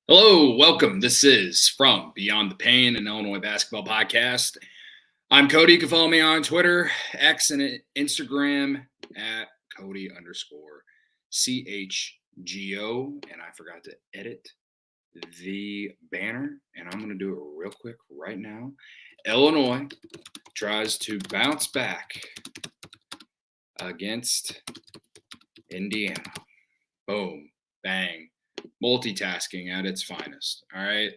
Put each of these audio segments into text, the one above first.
Hello, welcome. This is From Beyond The Paign, an Illinois basketball podcast. I'm Cody. You can follow me on Twitter, X, and Instagram at Cody underscore CHGO. And I forgot to edit the banner, and I'm going to do it real quick right now. Illinois tries to bounce back against Indiana. Boom, bang. Multitasking at its finest. All right.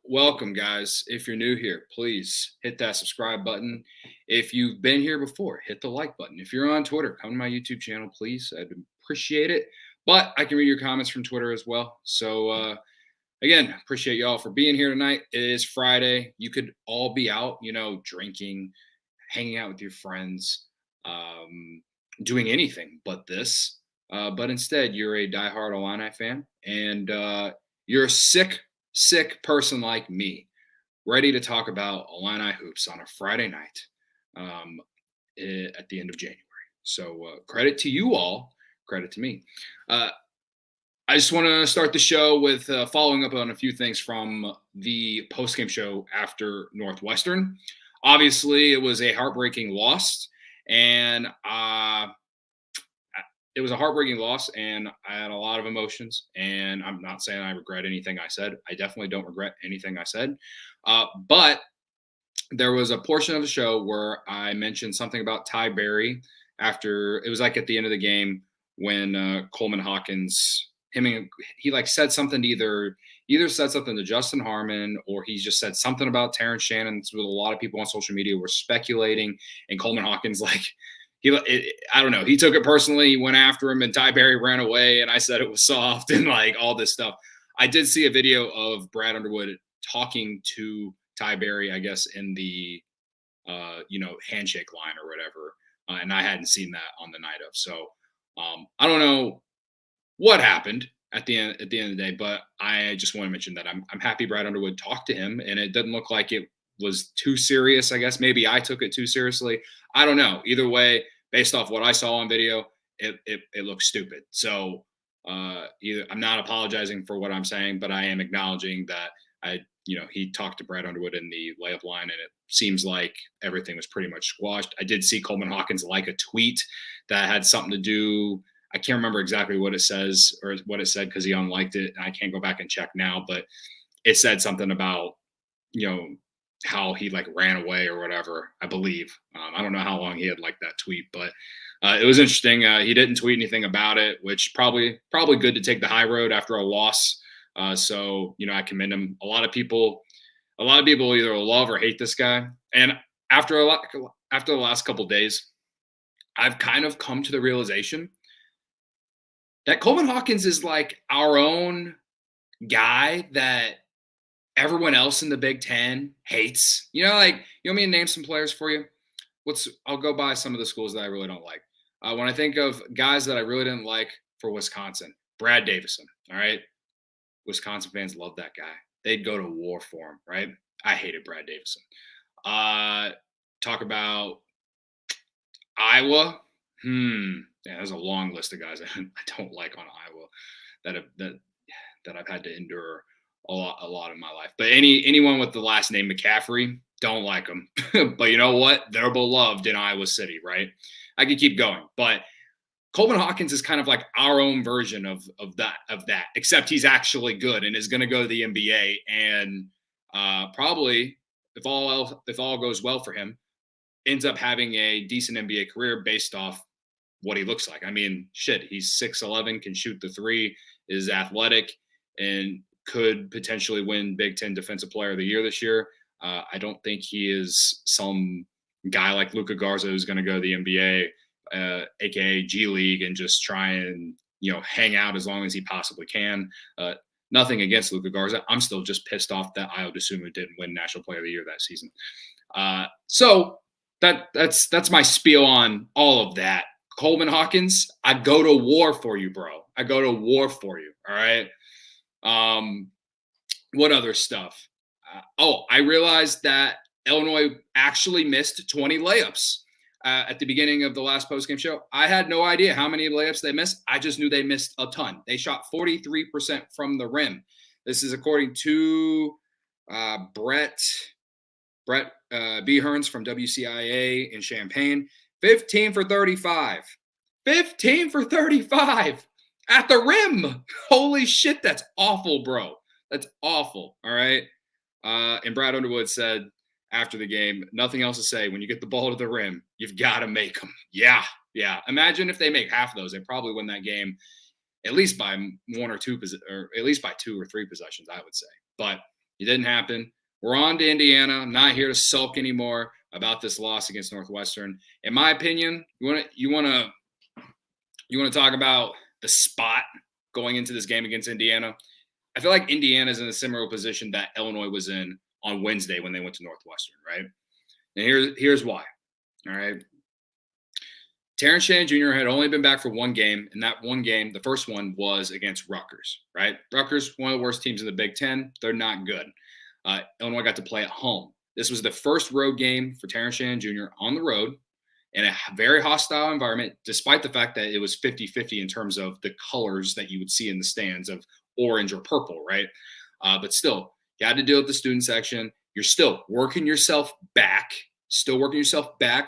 Welcome, guys. If you're new here, please hit that subscribe button. If you've been here before, hit the like button. If you're on Twitter, come to my YouTube channel, please. I'd appreciate it. But I can read your comments from Twitter as well. So, again, appreciate y'all for being here tonight. It is Friday. You could all be out, drinking, hanging out with your friends, doing anything but this. But instead, you're a diehard Illini fan, and you're a sick person like me, ready to talk about Illini hoops on a Friday night at the end of January. So credit to you all, credit to me. I just want to start the show with following up on a few things from the postgame show after Northwestern. Obviously, it was a heartbreaking loss, and it was a heartbreaking loss, and I had a lot of emotions, and I'm not saying I regret anything I said. I definitely don't regret anything I said. But there was a portion of the show where I mentioned something about Ty Berry after it was like at the end of the game when Coleman Hawkins, he like said something to either said something to Justin Harmon, or he just said something about Terrence Shannon. That's what a lot of people on social media were speculating, and Coleman Hawkins I don't know. He took it personally. He went after him, and Ty Berry ran away. And I said it was soft and like all this stuff. I did see a video of Brad Underwood talking to Ty Berry, I guess, in the handshake line or whatever. And I hadn't seen that on the night of. So I don't know what happened at the end of the day, but I just want to mention that I'm happy Brad Underwood talked to him, and it doesn't look like it was too serious. I guess maybe I took it too seriously. I don't know. Either way, based off what I saw on video, it looks stupid. So I'm not apologizing for what I'm saying, but I am acknowledging that he talked to Brad Underwood in the layup line, and it seems like everything was pretty much squashed. I did see Coleman Hawkins like a tweet that had something to do. I can't remember exactly what it says or what it said because he unliked it. And I can't go back and check now, but it said something about, how he like ran away or whatever, I believe. I don't know how long he had liked that tweet, but it was interesting. He didn't tweet anything about it, which probably good to take the high road after a loss. So I commend him. A lot of people either love or hate this guy. And after the last couple of days, I've kind of come to the realization that Coleman Hawkins is like our own guy that everyone else in the Big Ten hates. You want me to name some players for you? I'll go by some of the schools that I really don't like. When I think of guys that I really didn't like for Wisconsin, Brad Davison. All right, Wisconsin fans love that guy. They'd go to war for him, right? I hated Brad Davison. Talk about Iowa. Yeah, there's a long list of guys I don't like on Iowa that I've had to endure a lot in my life. But anyone with the last name McCaffrey, don't like them. But you know what? They're beloved in Iowa City, right? I could keep going. But Coleman Hawkins is kind of like our own version of that, except he's actually good and is going to go to the NBA and probably, if all goes well for him, ends up having a decent NBA career based off what he looks like. I mean, shit, he's 6'11", can shoot the three, is athletic, and could potentially win Big Ten Defensive Player of the Year this year. I don't think he is some guy like Luka Garza who's going to go to the NBA, aka G League, and just try and hang out as long as he possibly can. Nothing against Luka Garza. I'm still just pissed off that Ayo Dosunmu didn't win National Player of the Year that season. So that's my spiel on all of that. Coleman Hawkins, I go to war for you, bro. I go to war for you. All right. What other stuff? I realized that Illinois actually missed 20 layups. at the beginning of the last postgame show, I had no idea how many layups they missed. I just knew they missed a ton. They shot 43% from the rim. This is according to Brett B. Hearns from WCIA in Champaign. 15 for 35. 15 for 35 at the rim. Holy shit, that's awful, bro. That's awful. All right. And Brad Underwood said after the game, nothing else to say. When you get the ball to the rim, you've got to make them. Yeah. Imagine if they make half of those, they probably win that game at least by one or two, or at least by 2 or 3 possessions, I would say. But it didn't happen. We're on to Indiana. I'm not here to sulk anymore about this loss against Northwestern. In my opinion, you want to talk about the spot going into this game against Indiana. I feel like Indiana is in a similar position that Illinois was in on Wednesday when they went to Northwestern, right? And here's why. All right. Terrence Shannon Jr. had only been back for one game, and that one game, the first one, was against Rutgers, right? Rutgers, one of the worst teams in the Big Ten. They're not good. Illinois got to play at home. This was the first road game for Terrence Shannon Jr. on the road in a very hostile environment, despite the fact that it was 50-50 in terms of the colors that you would see in the stands of orange or purple, right? But still, you had to deal with the student section. You're still working yourself back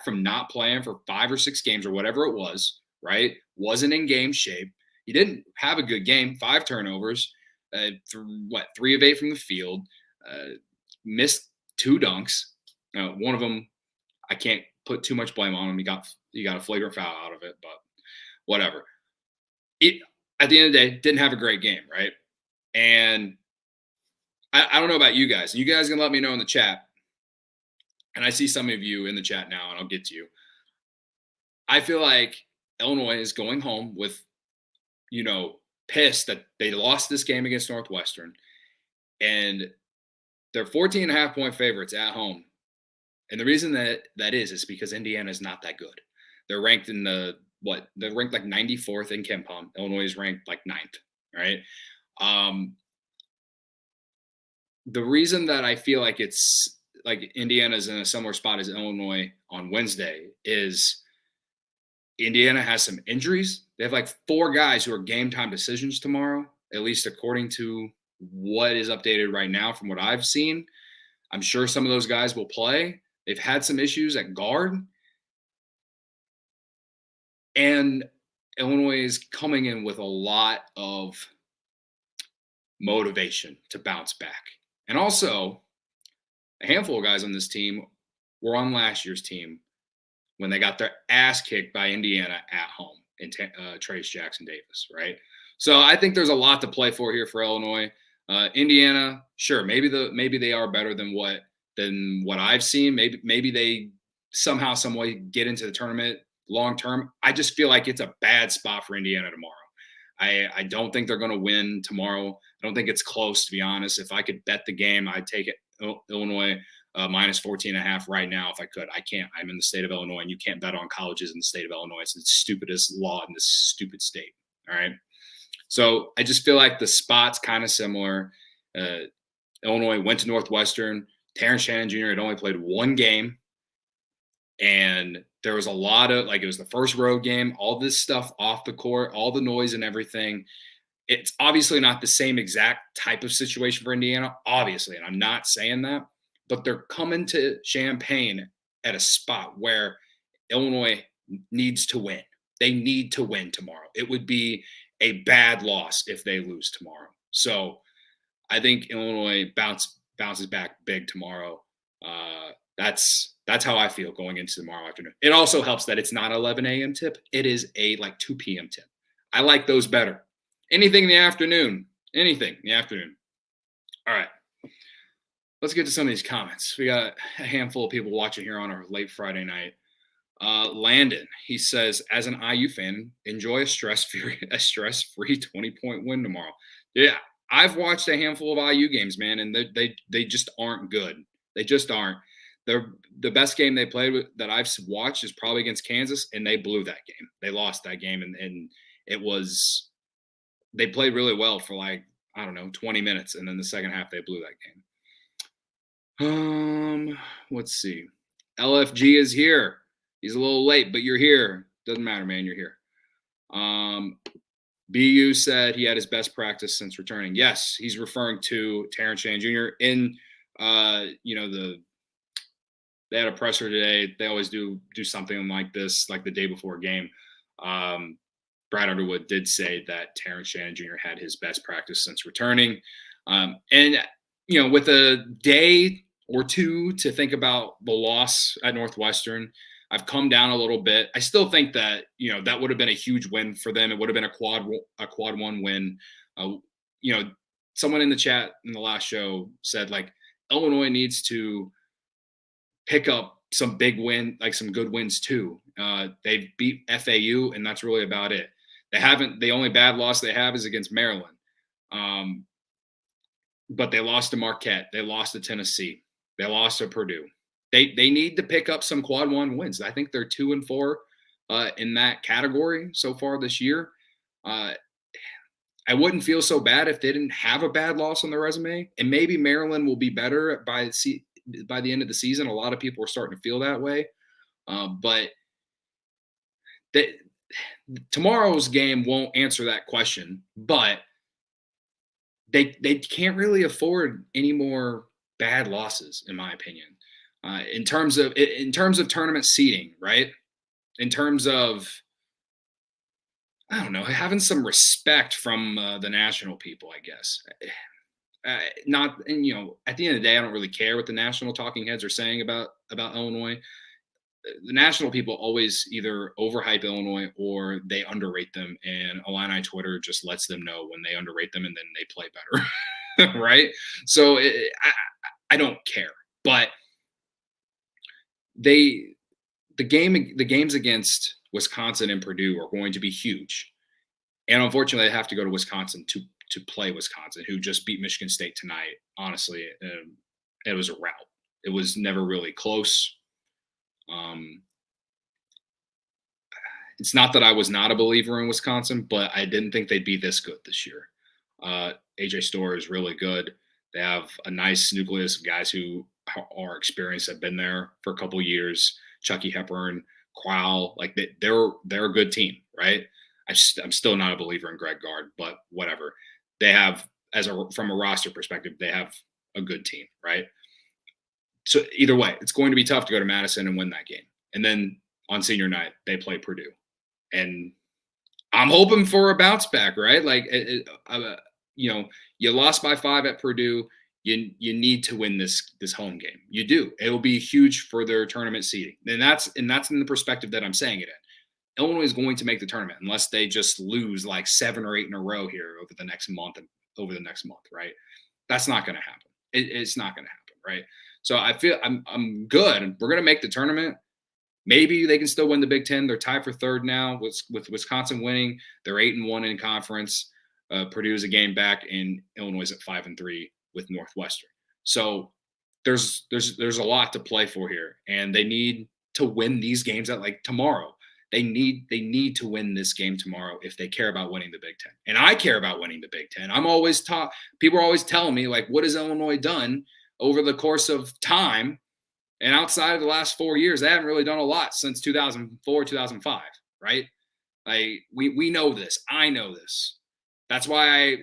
from not playing for 5 or 6 games or whatever it was, right? Wasn't in game shape. He didn't have a good game, 5 turnovers, 3 of 8 from the field, missed 2 dunks. One of them, I can't put too much blame on him. He got a flagrant foul out of it, but whatever. At the end of the day, didn't have a great game, right? And I don't know about you guys. You guys can let me know in the chat. And I see some of you in the chat now, and I'll get to you. I feel like Illinois is going home with, pissed that they lost this game against Northwestern. And they're 14.5-point favorites at home. And the reason that is because Indiana is not that good. They're ranked they're ranked like 94th in KenPom. Illinois is ranked like 9th, right? The reason that I feel like it's like Indiana's in a similar spot as Illinois on Wednesday is Indiana has some injuries. They have like 4 guys who are game time decisions tomorrow, at least according to what is updated right now from what I've seen. I'm sure some of those guys will play. They've had some issues at guard. And Illinois is coming in with a lot of motivation to bounce back. And also, a handful of guys on this team were on last year's team when they got their ass kicked by Indiana at home in Trace Jackson Davis, right? So I think there's a lot to play for here for Illinois. Indiana, sure, maybe they are better than what I've seen. Maybe they somehow, some way get into the tournament long term. I just feel like it's a bad spot for Indiana tomorrow. I don't think they're going to win tomorrow. I don't think it's close, to be honest. If I could bet the game, I'd take it. Illinois minus 14.5 right now if I could. I can't. I'm in the state of Illinois, and you can't bet on colleges in the state of Illinois. It's the stupidest law in this stupid state. All right. So I just feel like the spot's kind of similar. Illinois went to Northwestern. Terrence Shannon Jr. had only played 1 game. And there was a lot of, it was the first road game, all this stuff off the court, all the noise and everything. It's obviously not the same exact type of situation for Indiana, obviously. And I'm not saying that. But they're coming to Champaign at a spot where Illinois needs to win. They need to win tomorrow. It would be a bad loss if they lose tomorrow. So I think Illinois bounces back big tomorrow. That's how I feel going into tomorrow afternoon. It also helps that it's not 11 a.m. tip. It is a 2 p.m. tip. I like those better. Anything in the afternoon. All right. Let's get to some of these comments. We got a handful of people watching here on our late Friday night. Landon, he says, as an IU fan, enjoy a stress-free 20-point win tomorrow. Yeah, I've watched a handful of IU games, man, and they just aren't good. They just aren't. The best game they played that I've watched is probably against Kansas, and they blew that game. They lost that game, and they played really well for 20 minutes, and then the second half they blew that game. Let's see. LFG is here. He's a little late, but you're here. Doesn't matter, man. You're here. BU said he had his best practice since returning. Yes, he's referring to Terrence Shannon Jr. in they had a presser today. They always do something like this, like the day before a game. Brad Underwood did say that Terrence Shannon Jr. had his best practice since returning. And with a day or two to think about the loss at Northwestern, I've come down a little bit. I still think that that would have been a huge win for them. It would have been a quad one win. Someone in the chat in the last show said like Illinois needs to pick up some big win, like some good wins too. They've beat FAU, and that's really about it. They haven't. The only bad loss they have is against Maryland. But they lost to Marquette. They lost to Tennessee. They lost to Purdue. They need to pick up some quad one wins. I think they're 2-4 in that category so far this year. I wouldn't feel so bad if they didn't have a bad loss on their resume. And maybe Maryland will be better by the end of the season. A lot of people are starting to feel that way. But tomorrow's game won't answer that question. But they can't really afford any more bad losses, in my opinion. In terms of tournament seeding, right? In terms of, I don't know, having some respect from the national people, I guess. At the end of the day, I don't really care what the national talking heads are saying about Illinois. The national people always either overhype Illinois or they underrate them, and Illini Twitter just lets them know when they underrate them, and then they play better, right? So I don't care, but the games against Wisconsin and Purdue are going to be huge, and unfortunately, they have to go to Wisconsin to play Wisconsin, who just beat Michigan State tonight. Honestly, it was a rout. It was never really close. It's not that I was not a believer in Wisconsin, but I didn't think they'd be this good this year. AJ Storr is really good. They have a nice nucleus of guys who are experienced, have been there for a couple years. Chucky Hepburn, Qual, like they're a good team, right? I'm still not a believer in Greg Gard, but whatever. They have, from a roster perspective, they have a good team, right? So either way, it's going to be tough to go to Madison and win that game. And then on senior night, they play Purdue. And I'm hoping for a bounce back, right? Like, you lost by 5 at Purdue. You need to win this home game. You do. It will be huge for their tournament seeding. And that's in the perspective that I'm saying it in. Illinois is going to make the tournament unless they just lose like 7 or 8 in a row here over the next month, right? That's not going to happen. It's not going to happen, right? So I feel I'm good. We're going to make the tournament. Maybe they can still win the Big Ten. They're tied for 3rd now with Wisconsin winning. They're 8-1 in conference. Purdue's a game back, and Illinois is at 5-3 with Northwestern. So there's a lot to play for here, and they need to win these games at like tomorrow. They need to win this game tomorrow if they care about winning the Big Ten. And I care about winning the Big Ten. People are always telling me, like, what has Illinois done over the course of time? And outside of the last 4 years, they haven't really done a lot since 2004, 2005, right? Like, we know this. I know this. That's why I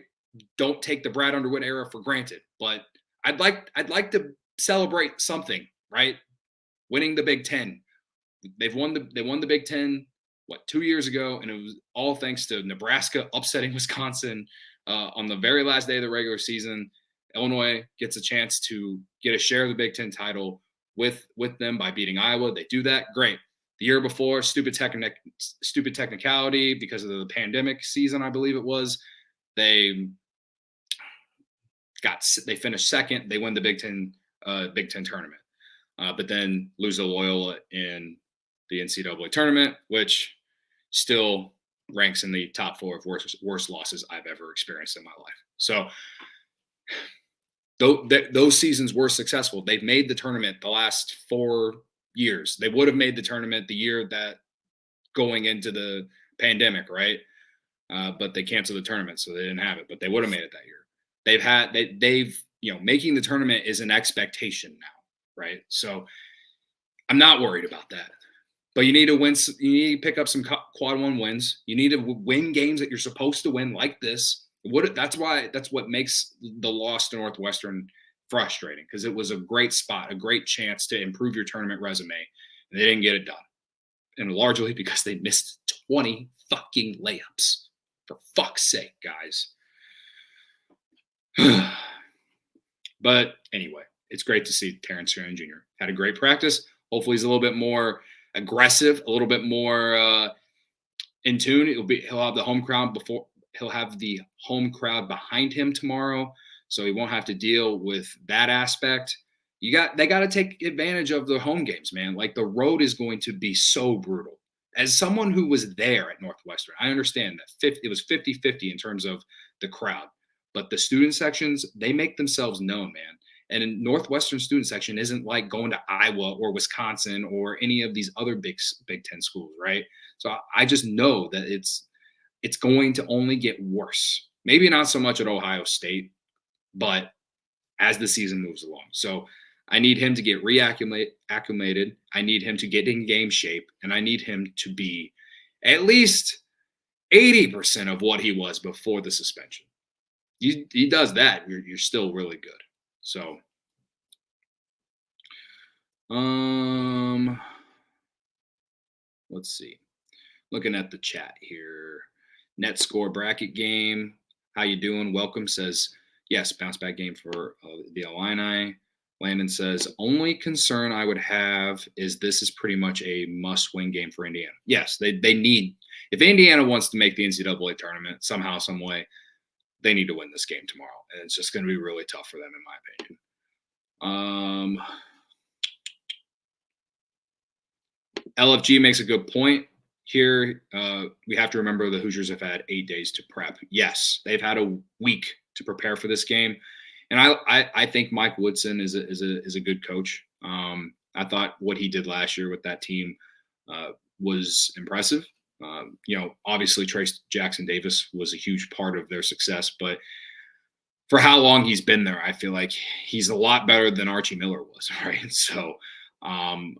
don't take the Brad Underwood era for granted. But I'd like to celebrate something, right? Winning the Big Ten. They won the Big Ten 2 years ago, and it was all thanks to Nebraska upsetting Wisconsin on the very last day of the regular season. Illinois gets a chance to get a share of the Big Ten title with them by beating Iowa. They do that, great. The year before, stupid technicality because of the pandemic season, I believe it was. They finished 2nd. They win the Big Ten tournament, but then lose to Loyola in the NCAA tournament, which still ranks in the top 4 of worst losses I've ever experienced in my life. So those seasons were successful. They've made the tournament the last 4 years. They would have made the tournament the year that going into the pandemic, right? But they canceled the tournament, so they didn't have it. But they would have made it that year. They've making the tournament is an expectation now, right? So I'm not worried about that. But you need to win. You need to pick up some quad one wins. You need to win games that you're supposed to win, like this. That's what makes the loss to Northwestern frustrating, because it was a great spot, a great chance to improve your tournament resume, and they didn't get it done. And largely because they missed 20 fucking layups. For fuck's sake, guys. But anyway, it's great to see Terrence Shannon Jr. had a great practice. Hopefully he's a little bit more aggressive, a little bit more in tune. He'll have the home crowd behind him tomorrow, so he won't have to deal with that aspect. They got to take advantage of the home games, man. Like, the road is going to be so brutal. As someone who was there at Northwestern, I understand that it was 50-50 in terms of the crowd, but the student sections, they make themselves known, man. And in Northwestern student section isn't like going to Iowa or Wisconsin or any of these other Big Ten schools, right? So I just know that it's going to only get worse. Maybe not so much at Ohio State, but as the season moves along. So I need him to get reacclimated. I need him to get in game shape, and I need him to be at least 80% of what he was before the suspension. He does that, you're still really good. So, let's see. Looking at the chat here, net score bracket game. How you doing? Welcome says, yes, bounce back game for the Illini. Landon says, only concern I would have is this is pretty much a must-win game for Indiana. Yes, they need – if Indiana wants to make the NCAA tournament somehow, some way, they need to win this game tomorrow. And it's just going to be really tough for them, in my opinion. LFG makes a good point here. We have to remember the Hoosiers have had 8 days to prep. Yes, they've had a week to prepare for this game. And I think Mike Woodson is a good coach. I thought what he did last year with that team was impressive. Obviously Trace Jackson Davis was a huge part of their success, but for how long he's been there, I feel like he's a lot better than Archie Miller was, right? So, I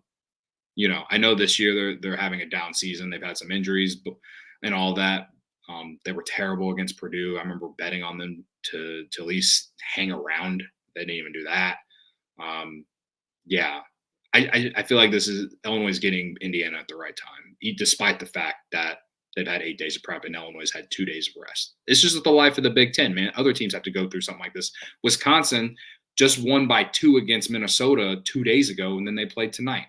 know this year they're having a down season. They've had some injuries and all that. They were terrible against Purdue. I remember betting on them to at least hang around. They didn't even do that. I feel like this is Illinois getting Indiana at the right time, despite the fact that they've had 8 days of prep and Illinois had 2 days of rest. It's just the life of the Big Ten, man. Other teams have to go through something like this. Wisconsin just won by 2 against Minnesota 2 days ago, and then they played tonight,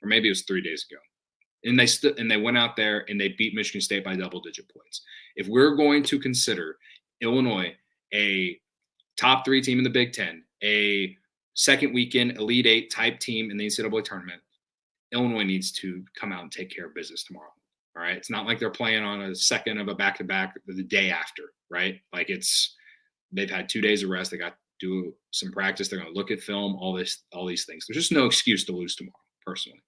or maybe it was 3 days ago. And they went out there and they beat Michigan State by double-digit points. If we're going to consider Illinois a top 3 team in the Big Ten, a second weekend Elite Eight type team in the NCAA tournament, Illinois needs to come out and take care of business tomorrow. All right. It's not like they're playing on a second of a back-to-back the day after, right? Like they've had 2 days of rest. They got to do some practice. They're going to look at film, all these things. There's just no excuse to lose tomorrow, personally.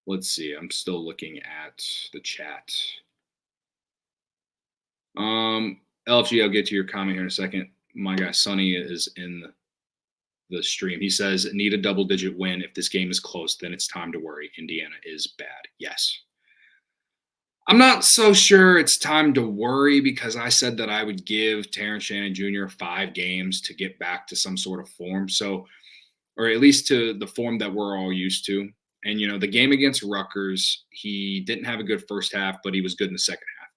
Let's see. I'm still looking at the chat. LFG, I'll get to your comment here in a second. My guy Sonny is in the stream. He says, need a double-digit win. If this game is close, then it's time to worry. Indiana is bad. Yes. I'm not so sure it's time to worry, because I said that I would give Terrence Shannon Jr. 5 games to get back to some sort of form. So, or at least to the form that we're all used to. And, the game against Rutgers, he didn't have a good first half, but he was good in the second half.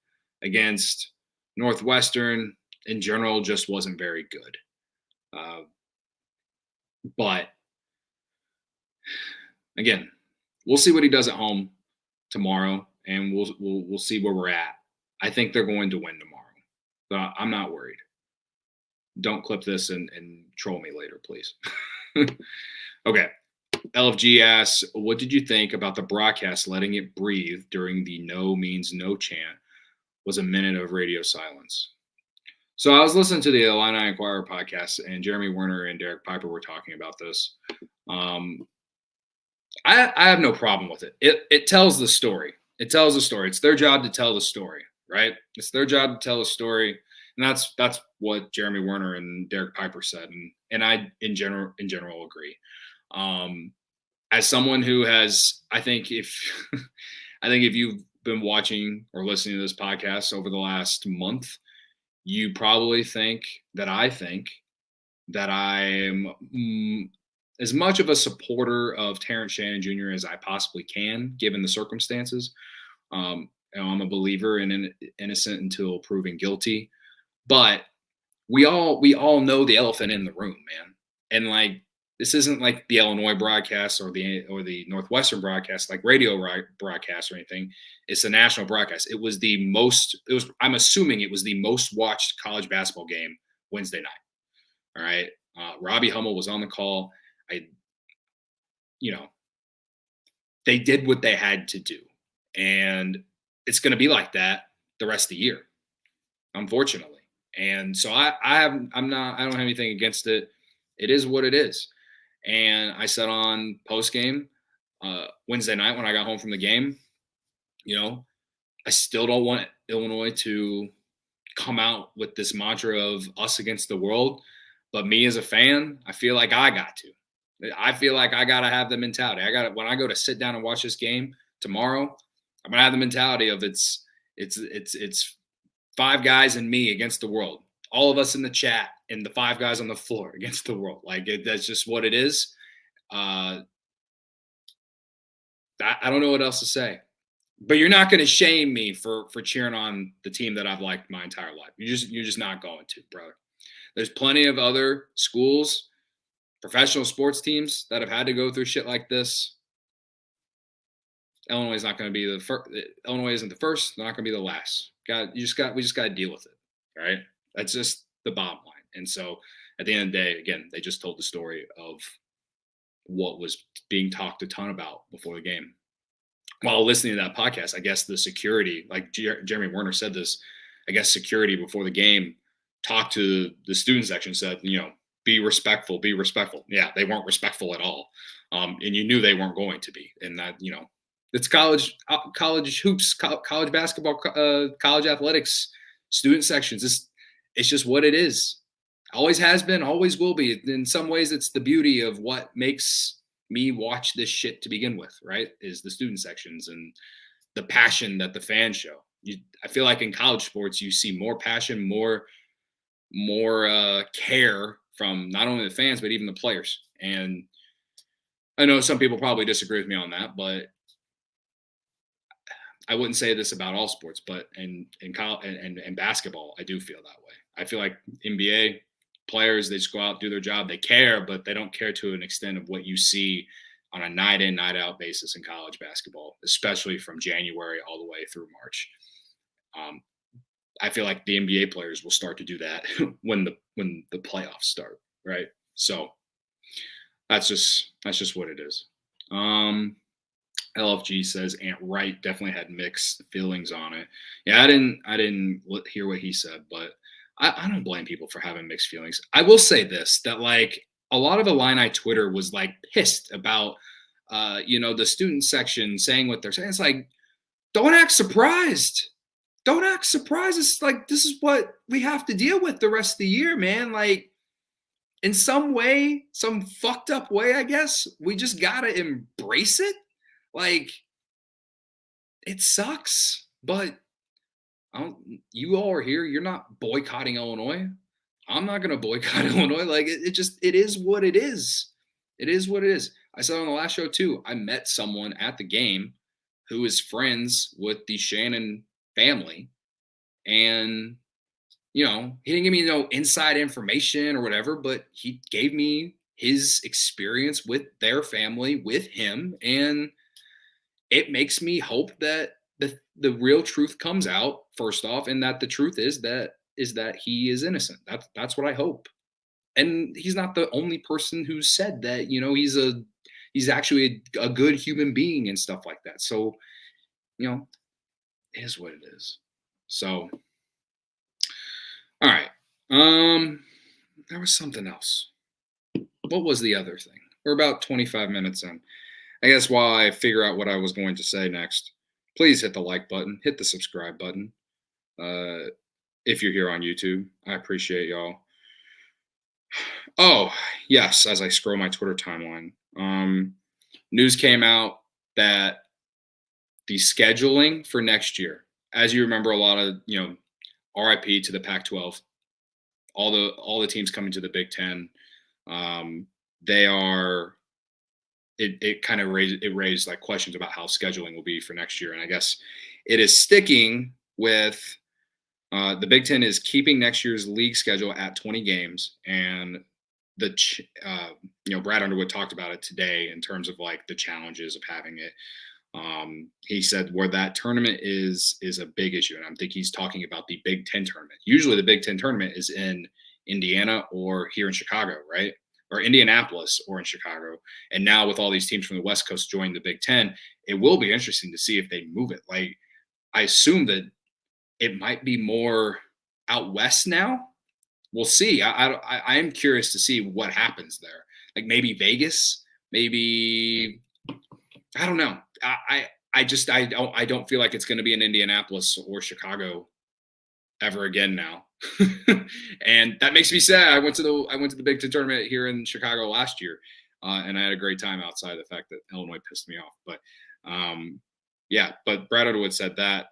Against Northwestern, in general, just wasn't very good. But, again, we'll see what he does at home tomorrow, and we'll see where we're at. I think they're going to win tomorrow. So I'm not worried. Don't clip this and troll me later, please. Okay. LFG asks, what did you think about the broadcast letting it breathe during the no means no chant? Was a minute of radio silence. So I was listening to the Illini Inquirer podcast, and Jeremy Werner and Derek Piper were talking about this. I have no problem with it. It tells the story. It tells the story. It's their job to tell the story, right? It's their job to tell the story, and that's what Jeremy Werner and Derek Piper said, and I in general agree. Um, as someone who has, I think if I think if you've been watching or listening to this podcast over the last month, you probably think that I am as much of a supporter of Terrence Shannon Jr. as I possibly can, given the circumstances. I'm a believer in innocent until proven guilty, but we all know the elephant in the room, man. And like this isn't like the Illinois broadcast or the Northwestern broadcast, like radio broadcast or anything. It's a national broadcast. It was the most. It was. I'm assuming it was the most watched college basketball game Wednesday night. All right. Robbie Hummel was on the call. I, you know, they did what they had to do, and it's going to be like that the rest of the year, unfortunately. And so I don't have anything against it. It is what it is. And I said on post game Wednesday night when I got home from the game, you know, I still don't want Illinois to come out with this mantra of us against the world. But me as a fan, I feel like I got to. I feel like I got to have the mentality. I got to, when I go to sit down and watch this game tomorrow, I'm gonna have the mentality of it's five guys and me against the world. All of us in the chat and the five guys on the floor against the world. Like that's just what it is. I don't know what else to say. But you're not going to shame me for cheering on the team that I've liked my entire life. You're just not going to, brother. There's plenty of other schools, professional sports teams that have had to go through shit like this. Illinois is not going to be the first. Illinois isn't the first. They're not going to be the last. We just got to deal with it. All right. That's just the bottom line. And so at the end of the day, again, they just told the story of what was being talked a ton about before the game. While listening to that podcast, I guess the security, like Jeremy Werner said this, I guess security before the game talked to the student section, said, be respectful, be respectful. Yeah, they weren't respectful at all. And you knew they weren't going to be. And that, it's college hoops, college basketball, college athletics, student sections. It's just what it is. Always has been, always will be. In some ways, it's the beauty of what makes me watch this shit to begin with, right? Is the student sections and the passion that the fans show. I feel like in college sports, you see more passion, more care from not only the fans, but even the players. And I know some people probably disagree with me on that, but I wouldn't say this about all sports, but in college and basketball, I do feel that way. I feel like NBA players, they just go out, do their job. They care, but they don't care to an extent of what you see on a night in, night out basis in college basketball, especially from January all the way through March. I feel like the NBA players will start to do that when the playoffs start, right? So that's just what it is. LFG says Aunt Wright definitely had mixed feelings on it. Yeah, I didn't hear what he said, but I don't blame people for having mixed feelings. I will say this, that like a lot of Illini Twitter was like pissed about, the student section saying what they're saying. It's like, don't act surprised. Don't act surprised. It's like, this is what we have to deal with the rest of the year, man. Like in some way, some fucked up way, I guess, we just got to embrace it. Like it sucks, but you all are here. You're not boycotting Illinois. I'm not going to boycott Illinois. Like it is what it is. It is what it is. I said on the last show too, I met someone at the game who is friends with the Shannon family. And, he didn't give me no inside information or whatever, but he gave me his experience with their family, with him. And it makes me hope that the real truth comes out first off, and that the truth is that he is innocent. That's what I hope. And he's not the only person who said that. He's actually a good human being and stuff like that. So, it is what it is. So, all right. There was something else. What was the other thing? We're about 25 minutes in. I guess while I figure out what I was going to say next, please hit the like button, hit the subscribe button. if you're here on YouTube. I appreciate y'all. Oh, yes, as I scroll my Twitter timeline. News came out that the scheduling for next year, as you remember, a lot of, RIP to the Pac-12, all the teams coming to the Big Ten. They are it kind of raised like questions about how scheduling will be for next year, and I guess it is sticking with the Big Ten is keeping next year's league schedule at 20 games, and Brad Underwood talked about it today in terms of like the challenges of having it. He said where that tournament is a big issue, and I think he's talking about the Big Ten tournament. Usually, the Big Ten tournament is in Indiana or here in Chicago, right? Or Indianapolis or in Chicago. And now with all these teams from the West Coast joining the Big Ten, it will be interesting to see if they move it. Like, I assume that it might be more out west now. We'll see. I am curious to see what happens there. Like maybe Vegas, maybe I don't know. I don't feel like it's going to be in Indianapolis or Chicago ever again now. And that makes me sad. I went to the Big Ten tournament here in Chicago last year, and I had a great time outside the fact that Illinois pissed me off. But yeah, but Brad Underwood said that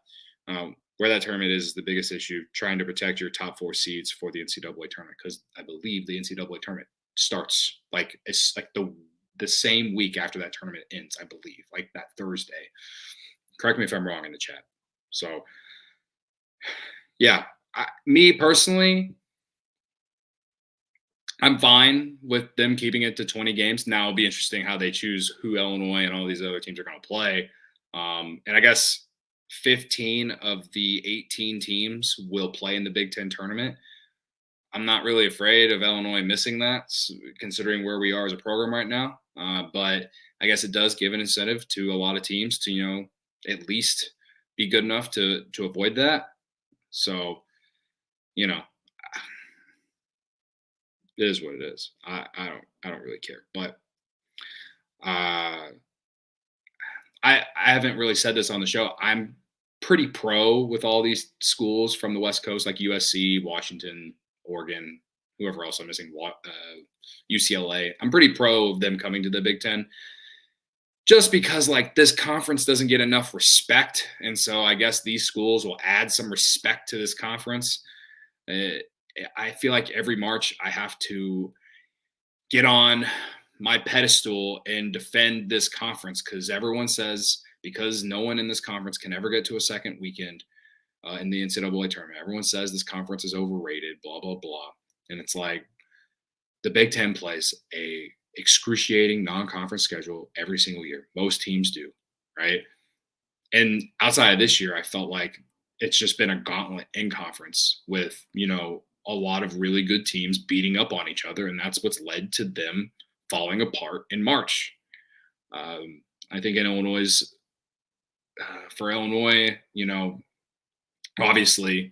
where that tournament is the biggest issue, trying to protect your top 4 seeds for the NCAA tournament, because I believe the NCAA tournament starts it's like the same week after that tournament ends, I believe, like that Thursday. Correct me if I'm wrong in the chat. So, yeah, me personally, I'm fine with them keeping it to 20 games. Now it'll be interesting how they choose who Illinois and all these other teams are going to play. And I guess 15 of the 18 teams will play in the Big Ten tournament. I'm not really afraid of Illinois missing that, considering where we are as a program right now. But I guess it does give an incentive to a lot of teams to, at least be good enough to avoid that. So, it is what it is. I don't really care. But I haven't really said this on the show. I'm pretty pro with all these schools from the West Coast, like USC, Washington, Oregon, whoever else I'm missing, UCLA. I'm pretty pro of them coming to the Big Ten, just because like this conference doesn't get enough respect, and so I guess these schools will add some respect to this conference. I feel like every March I have to get on my pedestal and defend this conference, because everyone says, because no one in this conference can ever get to a second weekend in the NCAA tournament. Everyone says this conference is overrated, blah, blah, blah. And it's like the Big Ten plays a excruciating non-conference schedule every single year. Most teams do, right? And outside of this year, I felt like it's just been a gauntlet in conference with, a lot of really good teams beating up on each other. And that's what's led to them falling apart in March. I think in Illinois, for Illinois, obviously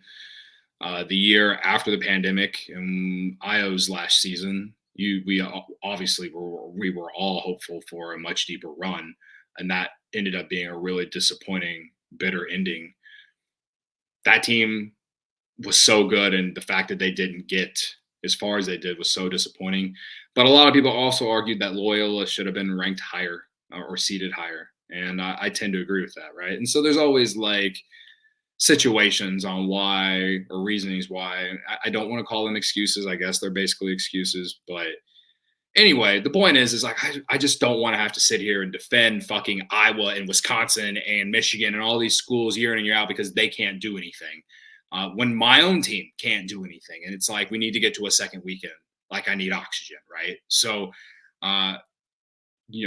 the year after the pandemic and Io's last season, we obviously we were all hopeful for a much deeper run, and that ended up being a really disappointing, bitter ending. That team was so good, and the fact that they didn't get as far as they did was so disappointing. But a lot of people also argued that Loyola should have been ranked higher or seated higher, and I tend to agree with that, right? And so there's always like situations on why or reasonings why. I don't want to call them excuses. I guess they're basically excuses. But anyway, the point is like I just don't want to have to sit here and defend fucking Iowa and Wisconsin and Michigan and all these schools year in and year out because they can't do anything. When my own team can't do anything. And it's like we need to get to a second weekend. Like I need oxygen, right? So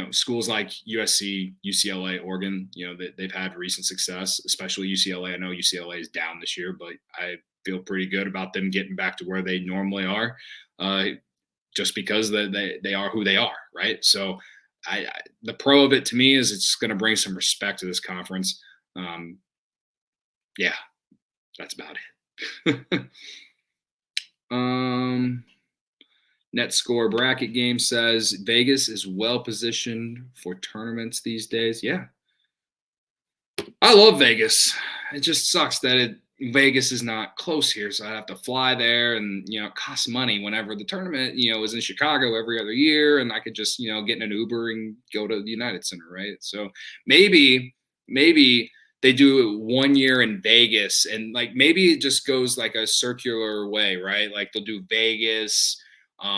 schools like USC, UCLA, Oregon, they've had recent success, especially UCLA. I know UCLA is down this year, but I feel pretty good about them getting back to where they normally are, just because they are who they are, right? So the pro of it to me is it's going to bring some respect to this conference. Yeah, that's about it. Net score bracket game says Vegas is well positioned for tournaments these days. Yeah. I love Vegas. It just sucks that Vegas is not close here, so I have to fly there, and it costs money. Whenever the tournament, is in Chicago every other year, and I could just get in an Uber and go to the United Center, right? So maybe they do it 1 year in Vegas, and like maybe it just goes like a circular way, right? Like they'll do Vegas,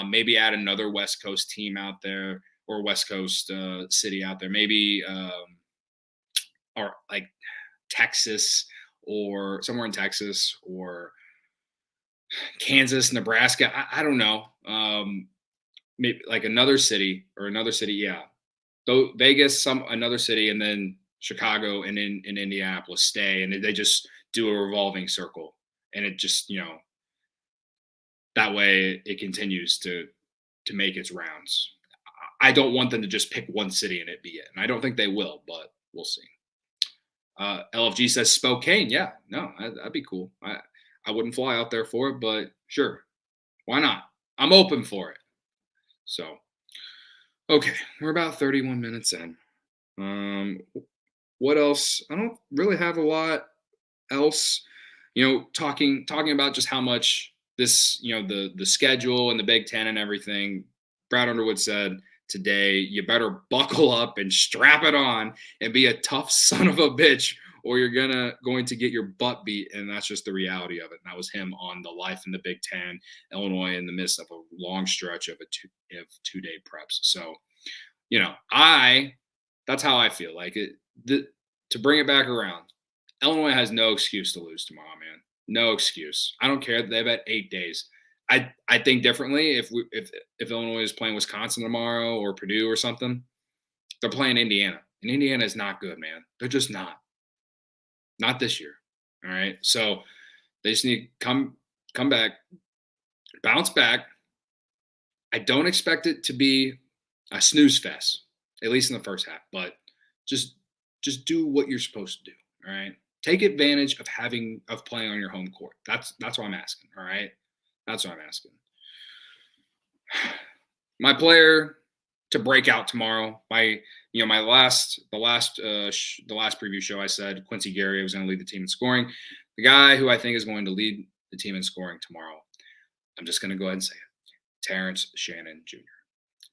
maybe add another West Coast team out there, or West Coast city out there, maybe or like Texas, or somewhere in Texas, or Kansas, Nebraska. I don't know. Maybe like another city, or another city. Yeah. So Vegas, some another city, and then Chicago, and in Indianapolis stay, and they just do a revolving circle, and it just that way it continues to make its rounds. I don't want them to just pick one city and it be it, and I don't think they will, but we'll see. LFG says Spokane. Yeah, no, that'd be cool. I wouldn't fly out there for it, but sure, why not? I'm open for it. So, okay, we're about 31 minutes in. What else? I don't really have a lot else. Talking about just how much this, the schedule and the Big Ten and everything. Brad Underwood said today, you better buckle up and strap it on and be a tough son of a bitch, or you're going to get your butt beat. And that's just the reality of it. And that was him on the life in the Big Ten, Illinois in the midst of a long stretch of two-day preps. So, that's how I feel. Like to bring it back around, Illinois has no excuse to lose tomorrow, man. No excuse. I don't care that they've had 8 days. I think differently. If Illinois is playing Wisconsin tomorrow, or Purdue or something, they're playing Indiana, and Indiana is not good, man. They're just not this year. All right, so they just need to come back, bounce back. I don't expect it to be a snooze fest, at least in the first half, but just do what you're supposed to do. All right, take advantage of playing on your home court. That's what I'm asking. All right. That's what I'm asking. My player to break out tomorrow. The last preview show, I said Quincy Guerrier was going to lead the team in scoring. The guy who I think is going to lead the team in scoring tomorrow, I'm just going to go ahead and say it: Terrence Shannon Jr.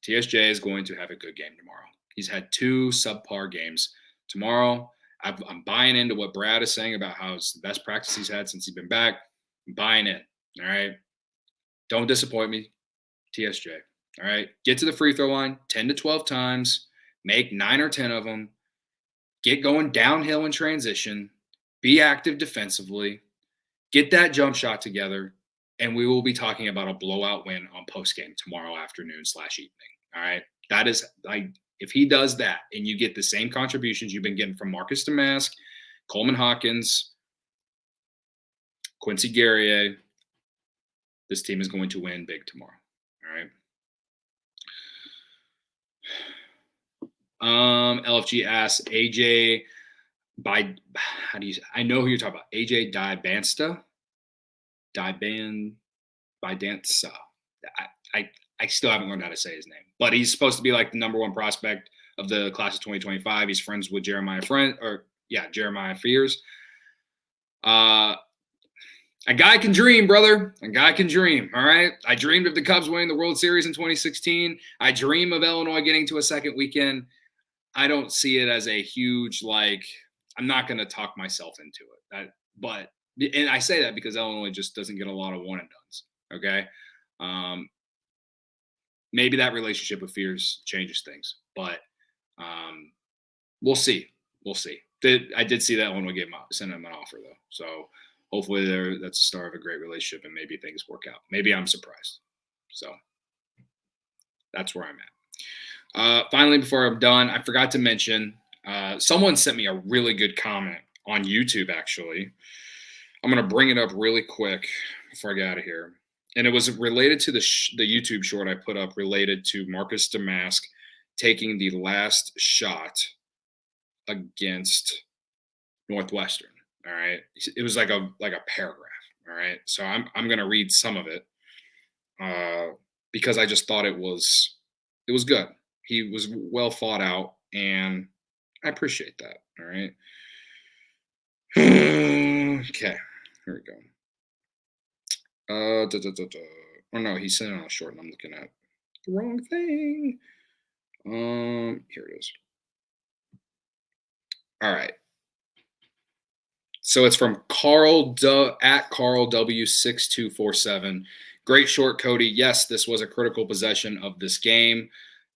TSJ is going to have a good game tomorrow. He's had 2 subpar games. Tomorrow, I'm buying into what Brad is saying about how it's the best practice he's had since he's been back. I'm buying in. All right. Don't disappoint me, TSJ. All right. Get to the free throw line 10 to 12 times. Make 9 or 10 of them. Get going downhill in transition. Be active defensively. Get that jump shot together. And we will be talking about a blowout win on postgame tomorrow afternoon/evening. All right. That is, if he does that, and you get the same contributions you've been getting from Marcus Damask, Coleman Hawkins, Quincy Guerrier, this team is going to win big tomorrow. All right. LFG asks AJ I know who you're talking about. AJ Dibansta. I still haven't learned how to say his name, but he's supposed to be like the number 1 prospect of the class of 2025. He's friends with Jeremiah Fears. A guy can dream, brother. A guy can dream, all right? I dreamed of the Cubs winning the World Series in 2016. I dream of Illinois getting to a second weekend. I don't see it as a huge, I'm not going to talk myself into it. And I say that because Illinois just doesn't get a lot of one and dones, okay? Maybe that relationship with Fears changes things, but we'll see. We'll see. I did see that Illinois send him an offer, though, so hopefully that's the start of a great relationship, and maybe things work out. Maybe I'm surprised. So that's where I'm at. Finally, before I'm done, I forgot to mention, someone sent me a really good comment on YouTube, actually. I'm going to bring it up really quick before I get out of here. And it was related to the YouTube short I put up related to Marcus Damask taking the last shot against Northwestern. All right. It was like a paragraph. All right. So I'm going to read some of it because I just thought it was good. He was well thought out, and I appreciate that. All right. Okay. Here we go. Oh no, he's sitting on a short, and I'm looking at the wrong thing. Here it is. All right. So it's from at Carl W6247. Great short, Cody. Yes, this was a critical possession of this game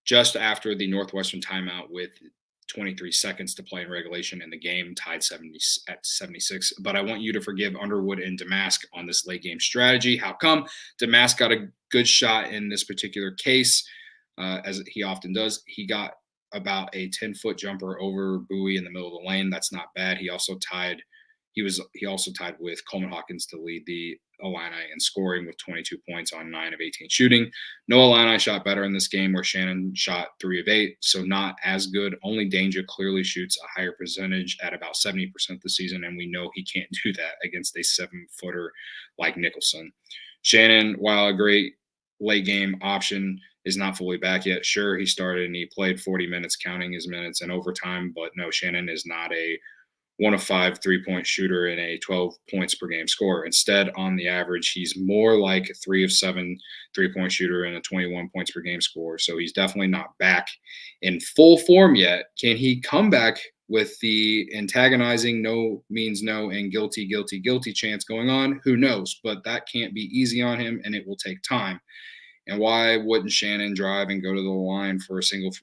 just after the Northwestern timeout with 23 seconds to play in regulation, and the game tied 70 at 76. But I want you to forgive Underwood and Damask on this late game strategy. How come? Damask got a good shot in this particular case, as he often does. He got about a 10-foot jumper over Bowie in the middle of the lane. That's not bad. He also tied with Coleman Hawkins to lead the Illini in scoring with 22 points on 9 of 18 shooting. No Illini shot better in this game, where Shannon shot 3 of 8, so not as good. Only Danger clearly shoots a higher percentage at about 70% this season, and we know he can't do that against a 7-footer like Nicholson. Shannon, while a great late game option, is not fully back yet. Sure, he started and he played 40 minutes, counting his minutes in overtime, but no, Shannon is not a 1 of 5 3-point shooter and a 12 points per game scorer. Instead, on the average, he's more like a 3 of 7 3-point shooter and a 21 points per game scorer. So he's definitely not back in full form yet. Can he come back with the antagonizing no means no and guilty, guilty, guilty chants going on? Who knows? But that can't be easy on him, and it will take time. And why wouldn't Shannon drive and go to the line for a single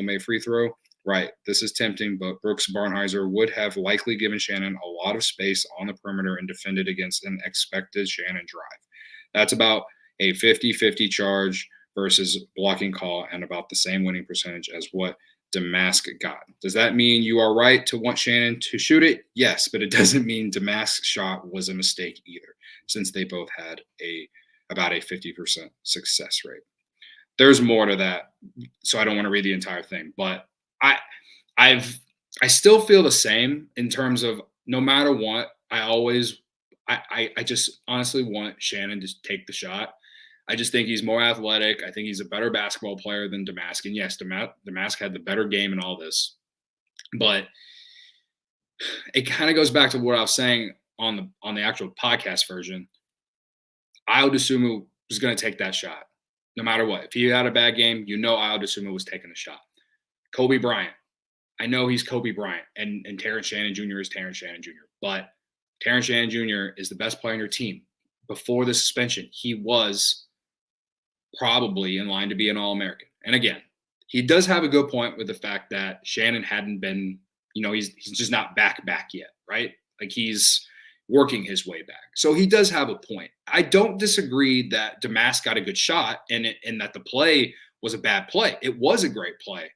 made free throw? Right. This is tempting, but Brooks Barnheiser would have likely given Shannon a lot of space on the perimeter and defended against an expected Shannon drive. That's about a 50-50 charge versus blocking call, and about the same winning percentage as what Damask got. Does that mean you are right to want Shannon to shoot it? Yes, but it doesn't mean Damask's shot was a mistake either, since they both had about a 50% success rate. There's more to that, so I don't want to read the entire thing, but I still feel the same in terms of no matter what, I just honestly want Shannon to take the shot. I just think he's more athletic. I think he's a better basketball player than Damask. And yes, Damask had the better game in all this. But it kind of goes back to what I was saying on the actual podcast version. Ayo Dosunmu was going to take that shot no matter what. If he had a bad game, Ayo Dosunmu was taking the shot. Kobe Bryant. I know he's Kobe Bryant, and Terrence Shannon Jr. is Terrence Shannon Jr., but Terrence Shannon Jr. is the best player on your team. Before the suspension, he was probably in line to be an All-American. And again, he does have a good point with the fact that Shannon hadn't been, he's just not back yet, right? Like, he's working his way back. So he does have a point. I don't disagree that Damask got a good shot and that the play was a bad play. It was a great play.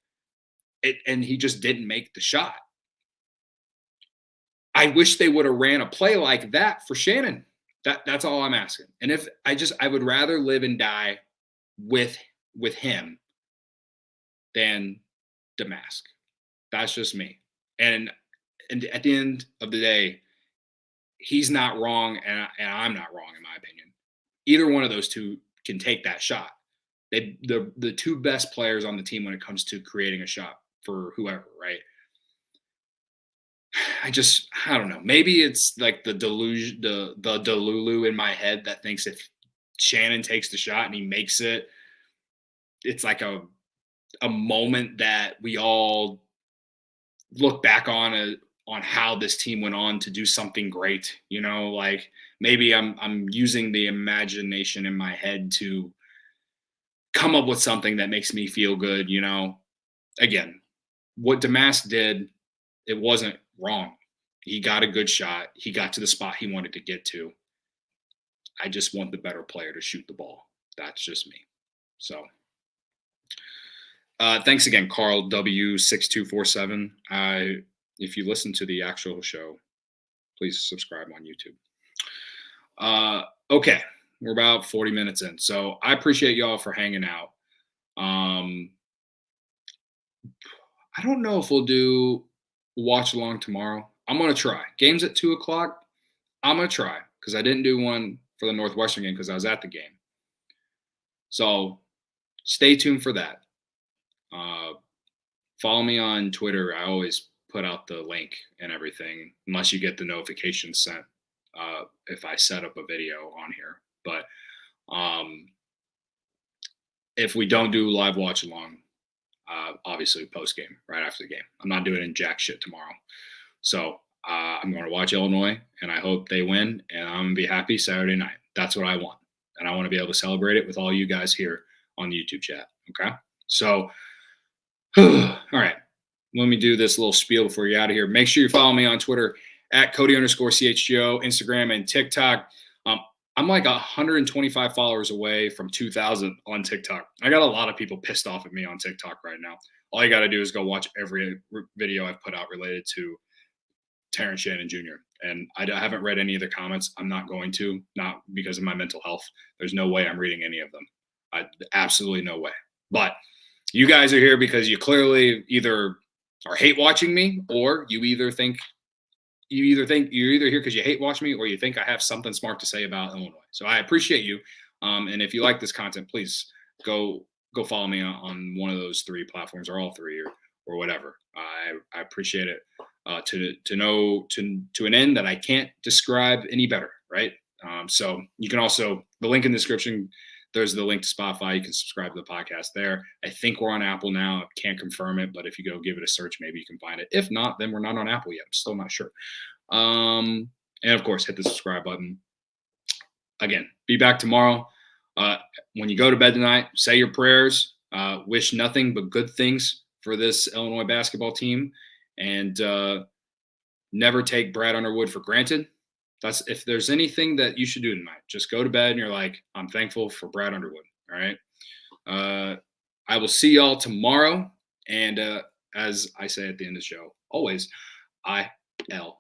And he just didn't make the shot. I wish they would have ran a play like that for Shannon. That's all I'm asking. And I would rather live and die with him than Damask. That's just me. And at the end of the day, he's not wrong, and I'm not wrong in my opinion. Either one of those two can take that shot. The two best players on the team when it comes to creating a shot for whoever, right? I don't know. Maybe it's like the delusion, the Delulu in my head that thinks if Shannon takes the shot and he makes it, it's like a moment that we all look back on how this team went on to do something great. Like maybe I'm using the imagination in my head to come up with something that makes me feel good. Again, what Damask did, it wasn't wrong. He got a good shot. He got to the spot he wanted to get to. I just want the better player to shoot the ball. That's just me. So thanks again, Carl W6247. If you listen to the actual show, please subscribe on YouTube. Okay, we're about 40 minutes in. So I appreciate y'all for hanging out. I don't know if we'll do watch along tomorrow. I'm going to try. Game's at 2:00. I'm going to try because I didn't do one for the Northwestern game because I was at the game. So stay tuned for that. Follow me on Twitter. I always put out the link and everything unless you get the notification sent if I set up a video on here. But if we don't do live watch along, obviously post game right after the game. I'm not doing jack shit tomorrow. So I'm going to watch Illinois, and I hope they win, and I'm going to be happy Saturday night. That's what I want. And I want to be able to celebrate it with all you guys here on the YouTube chat. Okay? So, all right. Let me do this little spiel before you're out of here. Make sure you follow me on Twitter at Cody_CHGO, Instagram, and TikTok. I'm like 125 followers away from 2,000 on TikTok. I got a lot of people pissed off at me on TikTok right now. All you got to do is go watch every video I've put out related to Terrence, Shannon Jr. And I haven't read any of the comments. I'm not going to, not because of my mental health. There's no way I'm reading any of them. Absolutely no way. But you guys are here because you clearly either are hate watching me, or you're either here because you hate watch me, or you think I have something smart to say about Illinois. So I appreciate you. And if you like this content, please go follow me on one of those three platforms, or all three, or whatever. I appreciate it. To an end that I can't describe any better, right? So you can also, the link in the description, there's the link to Spotify. You can subscribe to the podcast there. I think we're on Apple now. I can't confirm it, but if you go give it a search, maybe you can find it. If not, then we're not on Apple yet. I'm still not sure. And of course, hit the subscribe button. Again, be back tomorrow. When you go to bed tonight, say your prayers. Wish nothing but good things for this Illinois basketball team. And never take Brad Underwood for granted. That's, if there's anything that you should do tonight, just go to bed and you're like, I'm thankful for Brad Underwood. All right. I will see y'all tomorrow. And as I say at the end of the show, always, IL.